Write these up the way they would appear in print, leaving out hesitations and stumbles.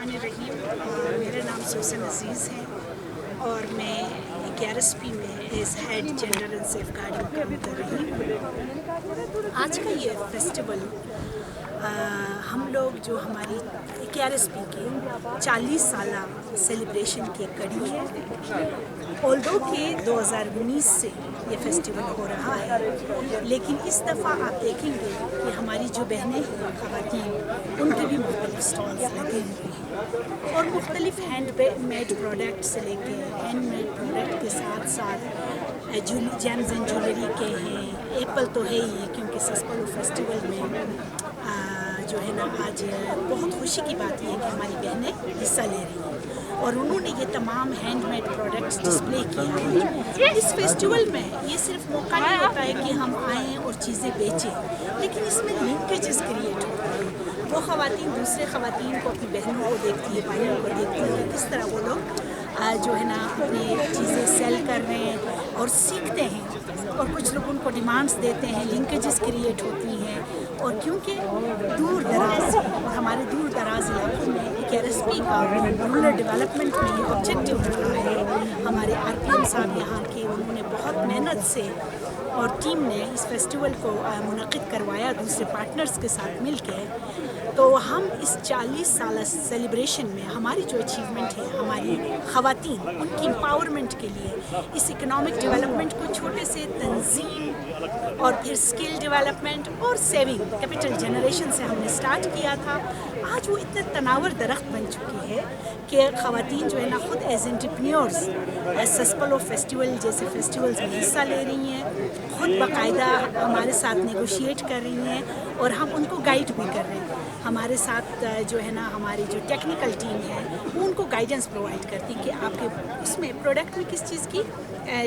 बिस्मिल्लाहिर्रहमानिर्रहीम। मेरा नाम सुसन अजीज़ है और मैं KRSP में as head gender and safeguarding काम कर रही हूँ। आज का ये फेस्टिवल हम लोग जो हमारी KRSP के 40 साला सेलिब्रेशन की कड़ी है। ऑल्दो कि 2019 से ये फेस्टिवल हो रहा है, लेकिन इस दफ़ा आप देखेंगे कि हमारी जो बहनें हैं ख़वातीन, उनके भी मुख्तलिफ स्टॉल्स लगे हुए हैं और मुख्तलिफ हैंड मेड प्रोडक्ट से लेके हैंड मेड प्रोडक्ट के साथ साथ जेम्स एंड ज्वेलरी के हैं। एप्पल तो है ही, क्योंकि सस्पलो फेस्टिवल में जो है ना आज बहुत खुशी की बात यह है कि हमारी बहनें हिस्सा ले रही हैं और उन्होंने ये तमाम हैंडमेड प्रोडक्ट्स डिस्प्ले किया है। इस फेस्टिवल में ये सिर्फ मौका नहीं होता है कि हम आएँ और चीज़ें बेचें, लेकिन इसमें लिंकेजेस क्रिएट होते हैं। वो ख़वातीन दूसरे ख़वातीन को, अपनी बहनों को देखती है, भाइयों को देखती है, किस तरह वो लोग जो है ना अपनी चीज़ें सेल कर रहे हैं और सीखते हैं, और कुछ लोग उनको डिमांड्स देते हैं, लिंकेजेस क्रिएट होती हैं। और क्योंकि दूर दराज और हमारे दूर दराज इलाकों में KRSP का रूरल डेवलपमेंट में ये ऑब्जेक्टिव रखा है। हमारे RPM साहब यहाँ के, उन्होंने बहुत मेहनत से और टीम ने इस फेस्टिवल को मुनक़िद करवाया दूसरे पार्टनर्स के साथ मिलकर। तो हम इस 40 साल सेलिब्रेशन में हमारी जो अचीवमेंट है, हमारी ख़वातीन उनकी एम्पावरमेंट के लिए इस इकोनॉमिक डेवलपमेंट को छोटे से तंजीम और फिर स्किल डेवलपमेंट और सेविंग कैपिटल जनरेशन से हमने स्टार्ट किया था। आज वो इतने तनावर दरख्त बन चुकी है कि ख़वातीन जो है ना खुद एज एंटरप्रेन्योर्स सस्पलो फेस्टिवल जैसे फेस्टिवल्स में हिस्सा ले रही हैं, खुद बाकायदा हमारे साथ नेगोशिएट कर रही हैं और हम उनको गाइड भी कर रहे हैं। हमारे साथ जो है ना हमारी जो टेक्निकल टीम है वो उनको गाइडेंस प्रोवाइड करती है कि आपके उसमें प्रोडक्ट में किस चीज़ की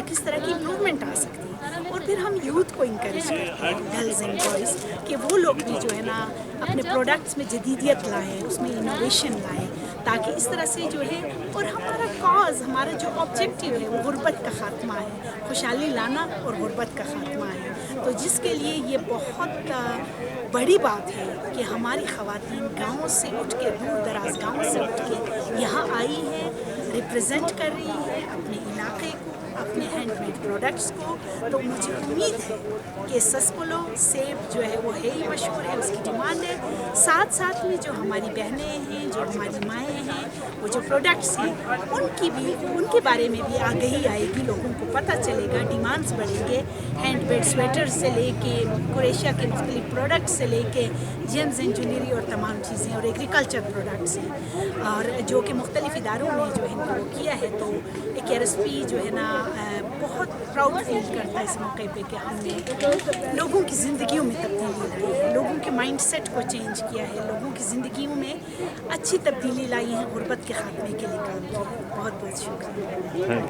किस तरह की इम्प्रूवमेंट आ सकती है। और फिर हम यूथ को इंकरेज करते हैं, गर्ल्स एंड बॉयज़, कि वो लोग भी जो है ना अपने प्रोडक्ट्स में जदीदियत लाएँ, उसमें इनोवेशन लाएँ, ताकि इस तरह से जो है। और हमारा कॉज, हमारा जो ऑब्जेक्टिव है वो गुर्बत का ख़ात्मा है, खुशहाली लाना और गुर्बत का ख़ात्मा है। तो जिसके लिए ये बहुत बड़ी बात है कि हमारी ख़वातीन गाँव से उठ के, दूर दराज गाँव से उठ के यहाँ आई है, रिप्रेजेंट कर रही है अपने इलाके को, अपने हैंडमेड प्रोडक्ट्स को। तो मुझे उम्मीद है कि सस्पलो सेब जो है वो है ही मशहूर है, उसकी डिमांड है। साथ साथ में जो हमारी बहनें हैं, जो हमारी माएँ हैं, वो जो प्रोडक्ट्स हैं उनके बारे में भी आगही आएगी, लोगों को पता चलेगा, डिमांड्स बढ़ेंगे। हैंडमेड स्वेटर से लेके क्रोएशिया के मुख्तलिफ प्रोडक्ट्स से लेके जेम्स एंड ज्वेलरी और तमाम चीज़ें और एग्रीकल्चर प्रोडक्ट्स हैं, और जो कि मुख्तलिफ इदारों ने जो है इनको किया है। तो KRSP जो है ना बहुत प्राउड फील करता है इस मौके पे कि हमने लोगों की ज़िंदगियों में तब्दीली लाई है, लोगों के माइंड सेट को चेंज किया है, लोगों की ज़िंदगियों में अच्छी तब्दीली लाई है, गुर्बत के ख़ात्मे के लिए काम किया है। बहुत बहुत शुक्रिया।